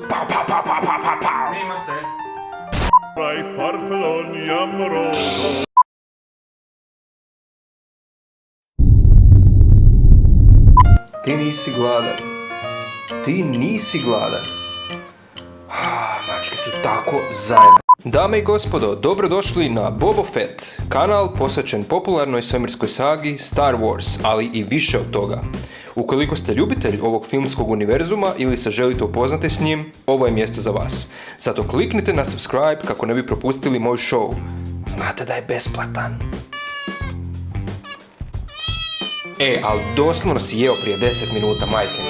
Pa. Snima se. Vai farfalloni amoroso. Ti nisi gladan. Ti nisi gladan. Mačke su tako zajedno. Dame i gospodo, dobrodošli na Boba Fett, kanal posvećen popularnoj svemirskoj sagi Star Wars, ali i više od toga. Ukoliko ste ljubitelj ovog filmskog univerzuma ili se želite upoznati s njim, ovo je mjesto za vas. Zato kliknite na subscribe kako ne bi propustili moj show. Znate da je besplatan. Ali doslovno si jeo prije 10 minuta, majke.